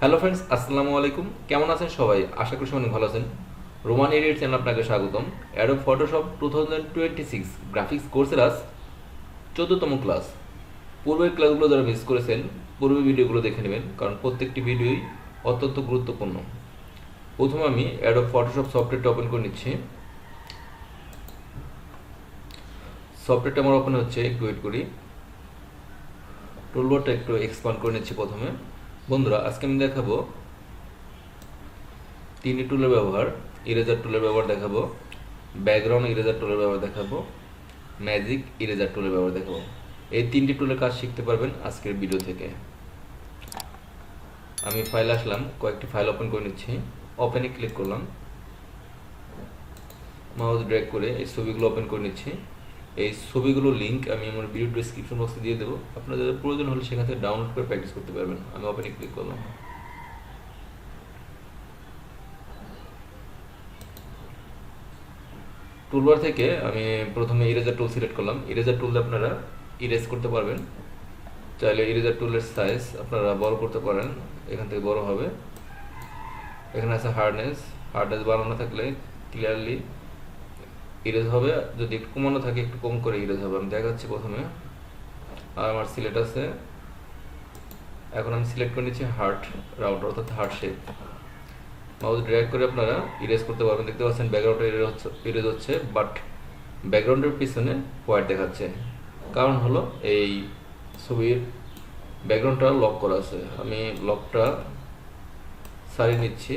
Hello friends, আসসালামু আলাইকুম। কেমন আছেন সবাই? আশা করি অনেক ভালো আছেন। রোমান এডিট চ্যানেল আপনাকে স্বাগতম। অ্যাডোব ফটোশপ 2026 গ্রাফিক্স কোর্সের আজ 14তম ক্লাস। পূর্বের ক্লাসগুলো যারা মিস করেছেন, পূর্বের ভিডিওগুলো দেখে নেবেন, কারণ প্রত্যেকটি ভিডিওই অত্যন্ত গুরুত্বপূর্ণ। প্রথমে আমি অ্যাডোব ফটোশপ সফটওয়্যারটা ওপেন করে নিচ্ছি। সফটওয়্যারটা আমার ওপেন হচ্ছে, একটু ওয়েট করি। টুলবারটা একটু এক্সপান্ড করে নিচ্ছি প্রথমে। বন্ধুরা, আজকে আমি দেখাবো তিনটি টুলের ব্যবহার। ইরেজার টুলের ব্যবহার দেখাবো, ব্যাকগ্রাউন্ড ইরেজার টুলের ব্যবহার দেখাবো, ম্যাজিক ইরেজার টুলের ব্যবহার দেখাবো। এই তিনটি টুলের কাজ শিখতে পারবেন আজকের ভিডিও থেকে। আমি ফাইল আসলাম, কয়েকটি ফাইল ওপেন করে নিচ্ছি। ওপেনে ক্লিক করলাম, মাউস ড্র্যাগ করে এই ছবিগুলো ওপেন করে নিচ্ছি। এই ছবিগুলোর লিঙ্ক আমি আমার ভিডিও ডেসক্রিপশন বক্সে দিয়ে দেবো, আপনাদের প্রয়োজন হলে সেখান থেকে ডাউনলোড করে প্র্যাকটিস করতে পারবেন। আমি ওপেনে ক্লিক করলাম। টুলবার থেকে আমি প্রথমে ইরেজার টুল সিলেক্ট করলাম। ইরেজার টুল দিয়ে আপনারা ইরেজ করতে পারবেন। চাইলে ইরেজার টুলের সাইজ আপনারা বড় করতে পারেন, এখান থেকে বড় হবে। এখানে আছে হার্ডনেস বাড়ানো থাকলে ক্লিয়ারলি ইরেজ হবে, যদি একটু কমানো থাকে একটু কম করে ইরেজ হবে। আমি দেখাচ্ছি প্রথমে। আর আমার সিলেক্ট আছে, এখন আমি সিলেক্ট করে নিচ্ছি হার্ট রাউন্ড, অর্থাৎ হার্ট শেপ। মাউস ড্র্যাগ করে আপনারা ইরেজ করতে পারবেন। দেখতে পাচ্ছেন ব্যাকগ্রাউন্ডটা ইরেজ হচ্ছে, বাট ব্যাকগ্রাউন্ডের পিছনে হোয়াইট দেখাচ্ছে। কারণ হলো এই ছবির ব্যাকগ্রাউন্ডটা লক করা আছে। আমি লকটা সারিয়ে নিচ্ছি।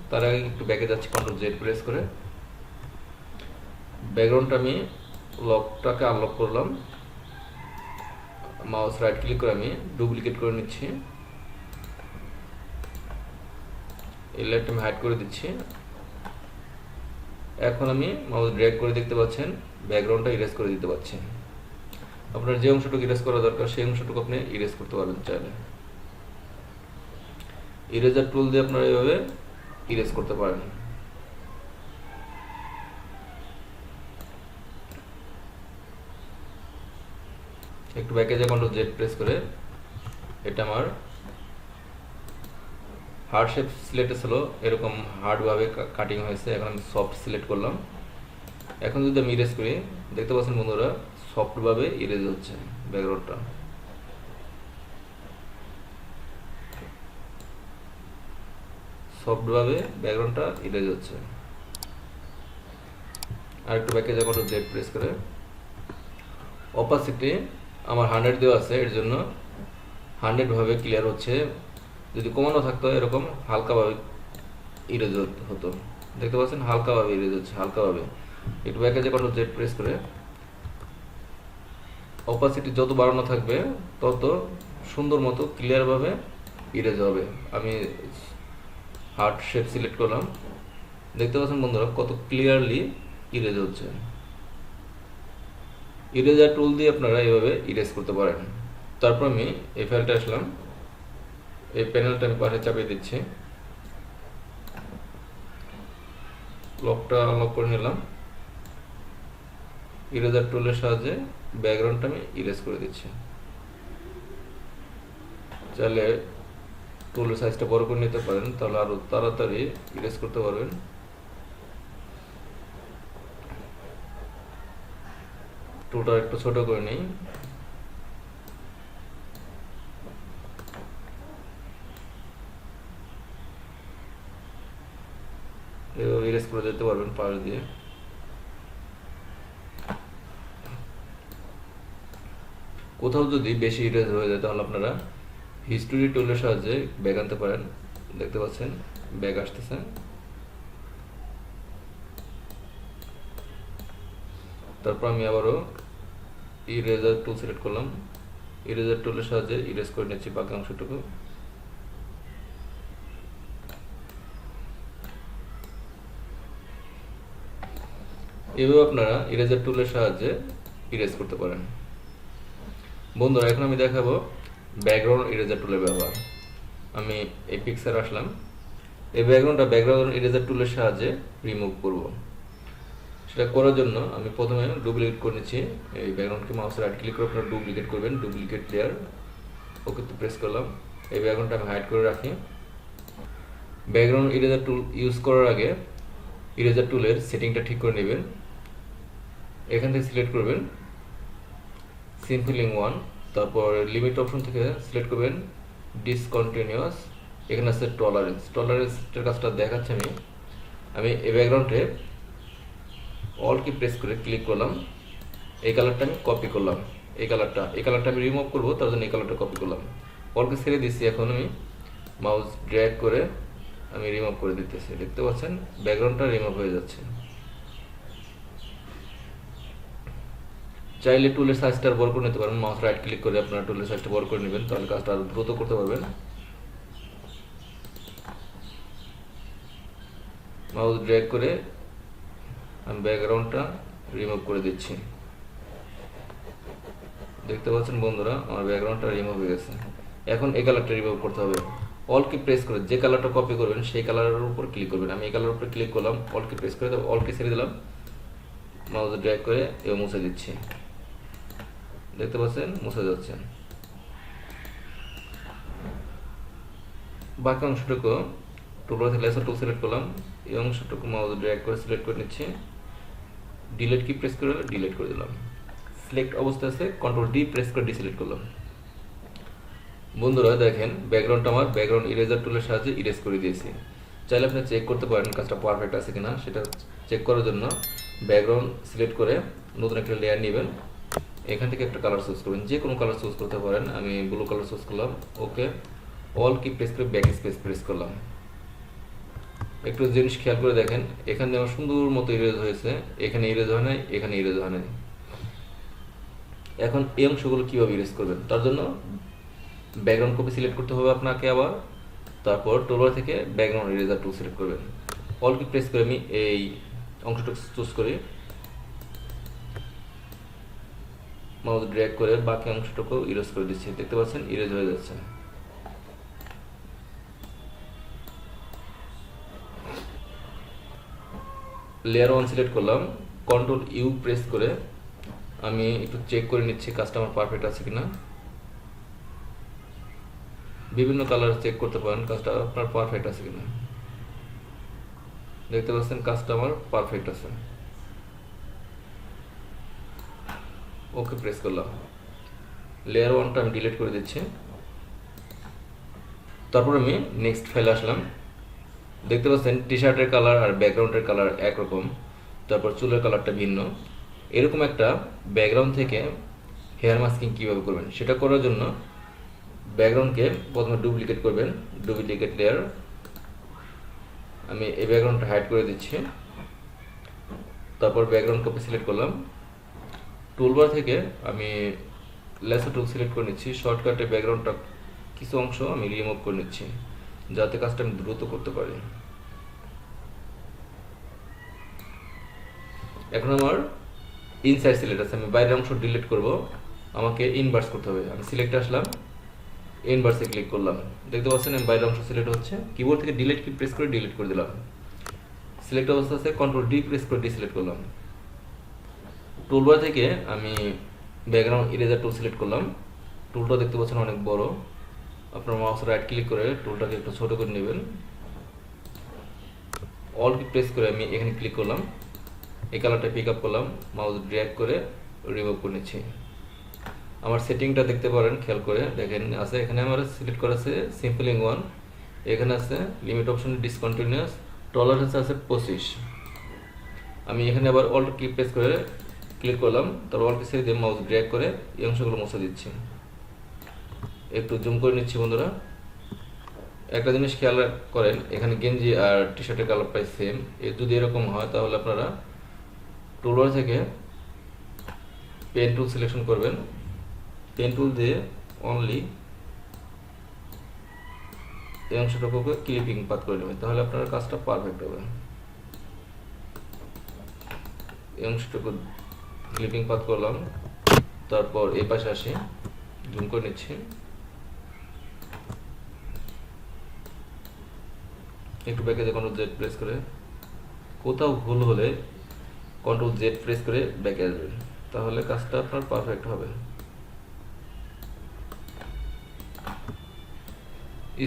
তার আগে একটু ব্যাকে যাচ্ছি, কন্ট্রোল জেড প্রেস করে ব্যাকগ্রাউন্ডটা আমি লকটাকে আনলক করলাম। মাউস রাইট ক্লিক করে আমি ডুপ্লিকেট করে নিচ্ছি। এই লাইটটা আমি হাইড করে দিচ্ছি। এখন আমি মাউস ড্র্যাগ করে দেখতে পাচ্ছেন ব্যাকগ্রাউন্ডটা ইরেজ করে দিতে পারছি। আপনার যে অংশটুকু ইরেজ করা দরকার সেই অংশটুকু আপনি ইরেজ করতে পারবেন চাইলে। ইরেজার টুল দিয়ে আপনারা এইভাবে ইরেজ করতে পারেন। একটু ব্যাকে যে কন্ট্রোল জেড প্রেস করে, এটা আমার হার্ড শেপ সিলেক্ট ছিল, এরকম হার্ডভাবে কাটিং হয়েছে। এখন আমি সফট সিলেক্ট করলাম। এখন যদি আমি ইরেজ করি, দেখতে পাচ্ছেন বন্ধুরা সফটভাবে ইরেজ হচ্ছে ব্যাকগ্রাউন্ডটা। সফটভাবে ব্যাকগ্রাউন্ডটা ইরেজ হচ্ছে। আর একটু ব্যাকে যখন জেড প্রেস করে, অপাসিটি আমার 100 দেওয়া আছে, এর জন্য 100 ভাবে ক্লিয়ার হচ্ছে। যদি কমানো থাকতো এরকম হালকাভাবে ইরেজ হতো। দেখতে পাচ্ছেন হালকাভাবে ইরেজ হচ্ছে, হালকাভাবে। একটু ব্যাকে যে কন্ট্রোল জেড প্রেস করে অপাসিটি যত বাড়ানো থাকবে তত সুন্দর মতো ক্লিয়ারভাবে ইরেজ হবে। আমি হার্ট শেপ সিলেক্ট করলাম। দেখতে পাচ্ছেন বন্ধুরা কত ক্লিয়ারলি ইরেজ হচ্ছে। ইরেজার টুল দিয়ে আপনারা এইভাবে ইরেজ করতে পারেন। তারপর আমি এই ফাইলটা আসলাম, এই প্যানেলটা আমি পাশে চাপিয়ে দিচ্ছি। লকটা আনলক করে নিলাম। ইরেজার টুলের সাহায্যে ব্যাকগ্রাউন্ডটা আমি ইরেজ করে দিচ্ছি। চাইলে টুলের সাইজটা বড় করে নিতে পারেন, তাহলে আরো তাড়াতাড়ি ইরেজ করতে পারবেন। টুলটা একটু ছোট করে নিই। এভাবে ইরেজ করে যেতে পারবেন পাশ দিয়ে। কোথাও যদি বেশি ইরেজ হয়ে যায় তাহলে আপনারা হিস্টোরি টুলের সাহায্যে ব্যাক আনতে পারেন। দেখতে পাচ্ছেন ব্যাক আসতেছে। তারপর আমি আবারও ইরেজার টুল সিলেক্ট করলাম। ইরেজার টুলের সাহায্যে ইরেজ করে নিচ্ছি বাকি অংশটুকু। এভাবে আপনারা ইরেজার টুলের সাহায্যে ইরেজ করতে পারেন। বন্ধুরা, এখন আমি দেখাবো ব্যাকগ্রাউন্ড ইরেজার টুলের ব্যবহার। আমি এই পিকচার আসলাম। এই ব্যাকগ্রাউন্ড ইরেজার টুলের সাহায্যে রিমুভ করব। সেটা করার জন্য আমি প্রথমে ডুপ্লিকেট করে নিচ্ছি। এই ব্যাকগ্রাউন্ডকে মাউস রাইট ক্লিক করে আপনারা ডুপ্লিকেট করবেন, ডুপ্লিকেট লেয়ার, ওকে তো প্রেস করলাম। এই ব্যাকগ্রাউন্ডটা আমি হাইড করে রাখি। ব্যাকগ্রাউন্ড ইরেজার টুল ইউজ করার আগে ইরেজার টুলের সেটিংটা ঠিক করে নেবেন। এখান থেকে সিলেক্ট করবেন সিম্পলিং 1, তারপর লিমিট অপশন থেকে সিলেক্ট করবেন ডিসকন্টিনিউয়াস। এখানে আছে টলারেন্সের কাজটা দেখাচ্ছি আমি এই ব্যাকগ্রাউন্ডে অল কি প্রেস করে ক্লিক করলাম, এই কালারটা আমি কপি করলাম, এই কালারটা আমি রিমুভ করবো, তার জন্য এই কালারটা কপি করলাম, অলকে ছেড়ে দিচ্ছি। এখন আমি মাউস ড্র্যাগ করে আমি রিমুভ করে দিতেছি, দেখতে পাচ্ছেন ব্যাকগ্রাউন্ডটা রিমুভ হয়ে যাচ্ছে। চাইলে টুলের সাইজটা বড় করে নিতে পারেন, মাউস রাইট ক্লিক করে আপনারা টুলের সাইজটা বড় করে নেবেন, তাহলে কাজটা আরো দ্রুত করতে পারবেন। মাউস ড্র্যাগ করে আমি ব্যাকগ্রাউন্ডটা রিমুভ করে দিচ্ছি, দেখতে পাচ্ছেন বন্ধুরা আমার ব্যাকগ্রাউন্ডটা রিমুভ হয়ে গেছে। এখন এই কালারটা রিমুভ করতে হবে, অল কি প্রেস করে যে কালারটা কপি করবেন সেই কালারের উপর ক্লিক করবেন। আমি এই কালারের উপর ক্লিক করলাম, অল কি প্রেস করে অল কি ছেড়ে দিলাম, মাউস ড্র্যাগ করে এবং মুছে দিচ্ছি, দেখতে পাচ্ছেন মুছে যাচ্ছে। বাকি অংশটুকু টুলবার থেকে লেসার টুল সিলেক্ট করলাম, এই অংশটুকু মাউস ড্র্যাগ করে সিলেক্ট করে নিচ্ছি, ডিলিট কি প্রেস করে ডিলিট করে দিলাম। সিলেক্ট অবস্থায় আছে কন্ট্রোল ডি প্রেস করে ডিসিলেক্ট করলাম। বন্ধুরা দেখেন ব্যাকগ্রাউন্ডটা আমার ব্যাকগ্রাউন্ড ইরেজার টুলের সাহায্যে ইরেজ করে দিয়েছি। চাইলে আপনি চেক করতে পারেন কাজটা পারফেক্ট আছে কিনা, সেটা চেক করার জন্য ব্যাকগ্রাউন্ড সিলেক্ট করে নতুন একটা লেয়ার নেবেন, এখান থেকে একটা কালার চুজ করবেন, যে কোনো কালার চুজ করতে পারেন। আমি ব্লু কালার চুজ করলাম, ওকে অল কি প্রেস করে ব্যাক স্পেস প্রেস করলাম। একটু জিনিস খেয়াল করে দেখেন, এখানে আমার সুন্দর মতো ইরেজ হয়েছে, এখানে ইরেজ হয় নাই, এখানে ইরেজ হয় নাই। এখন এই অংশগুলো কীভাবে ইরেজ করবেন, তার জন্য ব্যাকগ্রাউন্ড কপি সিলেক্ট করতে হবে আপনাকে আবার, তারপর টুলবার থেকে ব্যাকগ্রাউন্ড ইরেজার টুল সিলেক্ট করবেন, অল কি প্রেস করে আমি এই অংশটুকু চুজ করি, মাউস ড্র্যাগ করে বাকি অংশটুকু ইরেজ করে দিচ্ছি, দেখতে পাচ্ছেন ইরেজ হয়ে যাচ্ছে। লেয়ার 1 সিলেক্ট করলাম, কন্ট্রোল ইউ প্রেস করে আমি একটু চেক করে নিচ্ছি কাজটা আমার পারফেক্ট আছে কিনা। বিভিন্ন কালার চেক করতে পারেন কাজটা আপনার পারফেক্ট আছে কিনা, দেখতে পাচ্ছেন কাজটা আমার পারফেক্ট আছে, ওকে প্রেস করলাম। লেয়ার 1টা আমি ডিলিট করে দিচ্ছি, তারপর আমি নেক্সট ফাইলে আসলাম, দেখতে পাচ্ছেন টি শার্টের কালার আর ব্যাকগ্রাউন্ডের কালার একরকম, তারপর চুলের কালারটা ভিন্ন। এরকম একটা ব্যাকগ্রাউন্ড থেকে হেয়ার মাস্কিং কীভাবে করবেন সেটা করার জন্য ব্যাকগ্রাউন্ডকে প্রথমে ডুপ্লিকেট করবেন, ডুপ্লিকেট লেয়ার, আমি এই ব্যাকগ্রাউন্ডটা হাইড করে দিচ্ছি, তারপর ব্যাকগ্রাউন্ড কপি সিলেক্ট করলাম, টুলবার থেকে আমি লেসার টুল সিলেক্ট করে নিচ্ছি, শর্টকাটে ব্যাকগ্রাউন্ডটা কিছু অংশ আমি রিমুভ করে নিচ্ছি যাতে কাজটা আমি দ্রুত করতে পারি। এখন আমার ইনসাইড সিলেক্ট আছে, আমি বাইরের অংশ ডিলিট করব, আমাকে ইনভার্স করতে হবে। আমি সিলেক্টে আসলাম, ইনভার্সে ক্লিক করলাম, দেখতে পাচ্ছেন আমি বাইরের অংশ সিলেক্ট হচ্ছে, কিবোর্ড থেকে ডিলিট কি প্রেস করে ডিলিট করে দিলাম। সিলেক্ট অবস্থা আছে কন্ট্রোল ডি প্রেস করে ডিসিলেক্ট করলাম। টুলবার থেকে আমি ব্যাকগ্রাউন্ড ইরেজার টুল সিলেক্ট করলাম, টুলটা দেখতে পাচ্ছেন অনেক বড়, আপনার মাউস রাইট ক্লিক করে টুলটাকে একটু ছোট করে নেবেন, অল কি প্রেস করে আমি এখানে ক্লিক করলাম, এই কালারটা পিক আপ করলাম, মাউস ড্র্যাগ করে রিমুভ করে নিচ্ছি। আমার সেটিংটা দেখতে পারেন, খেয়াল করে দেখেন আছে, এখানে আমার সিলেক্ট করা আছে সিম্পলিং 1, এখানে আছে লিমিট অপশন ডিসকন্টিনিউয়াস, টলারেন্স আছে 25। আমি এখানে আবার অল্ট কি প্রেস করে ক্লিক করলাম, তারপর অল্ট ছেড়ে দিয়ে মাউস ড্র্যাগ করে এই অংশগুলো মুছে দিচ্ছি, একটু জুম করে নিচ্ছি। বন্ধুরা একটা জিনিস খেয়াল করেন, এখানে গেঞ্জি আর টি শার্টের কালার প্রায় সেম, যদি এরকম হয় তাহলে আপনারা টুলবার থেকে পেন টুল সিলেকশন করবেন, পেন টুল দিয়ে অনলি এই অংশটুকুকে ক্লিপিং পাত করে নেবেন, তাহলে আপনার কাজটা পারফেক্ট হবে। এই অংশটুকু ক্লিপিং পাত করলাম, তারপর এই পাশে আসি, জুম করে নিচ্ছি, একটু ব্যাকে যে কন্ট্রোল জেড প্রেস করে, কোথাও ভুল হলে কন্ট্রোল জেড প্রেস করে ব্যাকে আসবেন, তাহলে কাজটা আপনার পারফেক্ট হবে।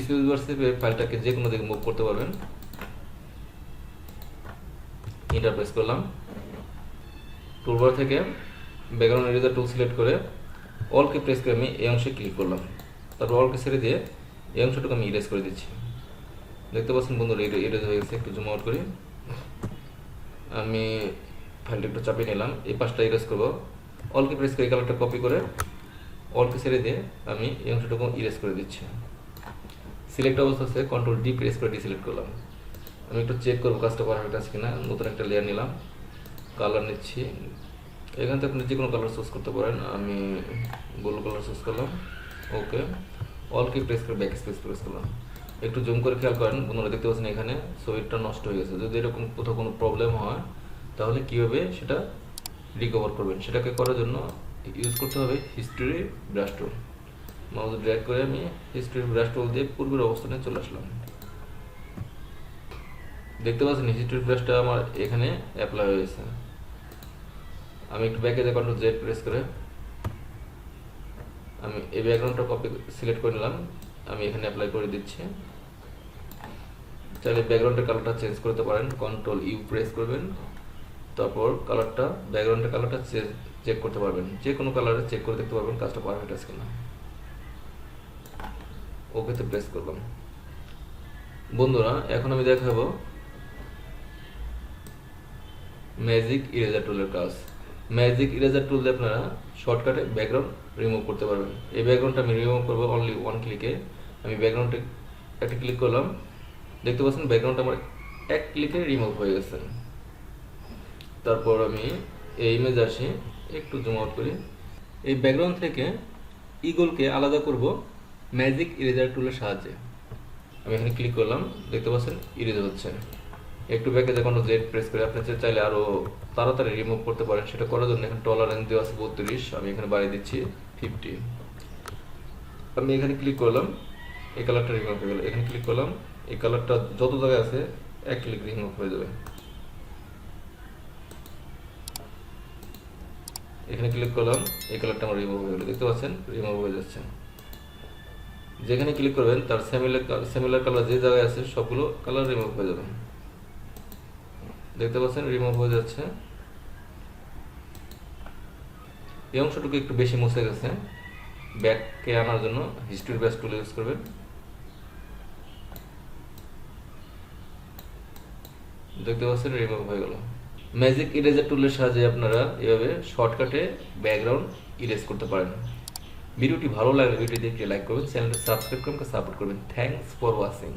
স্পেস বার চেপে ফাইলটাকে যে কোনো দিকে মুভ করতে পারবেন। এন্টার প্রেস করলাম। টুলবার থেকে ব্যাকগ্রাউন্ড ইরেজার টুল সিলেক্ট করে অলকে প্রেস করে আমি এই অংশে ক্লিক করলাম। তারপর অলকে ছেড়ে দিয়ে এই অংশটুকু আমি ইরেজ করে দিচ্ছি। দেখতে পাচ্ছেন বন্ধুরা ইরেজ হয়ে গেছে। একটু জুম আউট করি। আমি ফাইলটা একটু চাপিয়ে নিলাম। এই পাশটা ইরেজ করবো। অলকে প্রেস করে এই কালারটা কপি করে অলকে ছেড়ে দিয়ে আমি এই অংশটুকু ইরেজ করে দিচ্ছি। সিলেক্ট অবস্থা আছে কন্ট্রোল ডি প্রেস করে ডিসিলেক্ট করলাম। আমি একটু চেক করবো কাজটা পারফেক্ট আছে কিনা। নতুন একটা লেয়ার নিলাম, কালার নিচ্ছি। এখান থেকে আপনি যে কোনো কালার চুজ করতে পারেন। আমি ব্লু কালার চুজ করলাম। ওকে, অলকে প্রেস করে ব্যাক স্পেস প্রেস করলাম। একটু জুম করে খেয়াল করেন বন্ধুরা, দেখতে পাচ্ছেন এখানে ছবিটা নষ্ট হয়ে গেছে। যদি এরকম কোথাও কোনো প্রবলেম হয় তাহলে কীভাবে সেটা রিকভার করবেন, সেটাকে করার জন্য ইউজ করতে হবে হিস্ট্রি ব্রাশ টুল। মাউস ড্র্যাগ করে আমি হিস্ট্রি ব্রাশ টুল দিয়ে পূর্বের অবস্থানে চলে আসলাম। দেখতে পাচ্ছেন হিস্ট্রি ব্রাশটা আমার এখানে অ্যাপ্লাই হয়েছে। আমি একটু ব্যাকে যে কন্ট্রোল জেড প্রেস করে আমি এই ব্যাকগ্রাউন্ডটা কপি সিলেক্ট করে নিলাম। আমি এখানে অ্যাপ্লাই করে দিচ্ছি। চাইলে ব্যাকগ্রাউন্ডের কালারটা চেঞ্জ করতে পারেন। কন্ট্রোল ইউ প্রেস করবেন, তারপর কালারটা ব্যাকগ্রাউন্ডের কালারটা চেক করতে পারবেন। যে কোনো কালারে চেক করে দেখতে পারবেন কাজটা পারফেক্ট আছে কিনা। ওকেতে প্রেস করলাম। বন্ধুরা এখন আমি দেখাবো ম্যাজিক ইরেজার টুলের কাজ। ম্যাজিক ইরেজার টুল দিয়ে আপনারা শর্টকাটে ব্যাকগ্রাউন্ড রিমুভ করতে পারবেন। এই ব্যাকগ্রাউন্ডটা আমি রিমুভ করবো অনলি ওয়ান ক্লিকে। আমি ব্যাকগ্রাউন্ডে একটা ক্লিক করলাম। দেখতে পাচ্ছেন ব্যাকগ্রাউন্ডটা আমার এক ক্লিকে রিমুভ হয়ে গেছে। তারপর আমি এই ইমেজ আসি, একটু জুম আউট করি। এই ব্যাকগ্রাউন্ড থেকে ইগলকে আলাদা করব ম্যাজিক ইরেজার টুলের সাহায্যে। আমি এখানে ক্লিক করলাম, দেখতে পাচ্ছেন ইরেজ হচ্ছে। একটু ব্যাকে যখন জেড প্রেস করে আপনি চাইলে আরও তাড়াতাড়ি রিমুভ করতে পারেন। সেটা করার জন্য এখানে টলারেন্স দেওয়া আছে 32, আমি এখানে বাড়িয়ে দিচ্ছি 50। আমি এখানে ক্লিক করলাম, এই কালারটা রিমুভ হয়ে গেল। এখানে ক্লিক করলাম, এই কালারটা যত জায়গায় আছে এক ক্লিক রিমুভ হয়ে যাবে। এখানে ক্লিক করলাম, এই কালারটা আমার রিমুভ হয়ে গেল। দেখতে পাচ্ছেন রিমুভ হয়ে যাচ্ছে। যেখানে ক্লিক করবেন তার সিমিলার কালার যে জায়গায় আছে সবগুলো কালার রিমুভ হয়ে যাবে। দেখতে পাচ্ছেন রিমুভ হয়ে যাচ্ছে। এই অংশটুকু একটু বেশি মুছে গেছে। ব্যাককে আনার জন্য হিস্ট্রি ব্রাশ টুল ইউজ করবেন। দেখতে পাচ্ছেন রিমুভ হয়ে গেল। ম্যাজিক ইরেজার টুলের সাহায্যে আপনারা এভাবে শর্টকাটে ব্যাকগ্রাউন্ড ইরেজ করতে পারেন। ভিডিওটি ভালো লাগলে ভিডিওটি দেখে লাইক করবেন, চ্যানেলটি সাবস্ক্রাইব করবেন, সাপোর্ট করবেন। Thanks for watching.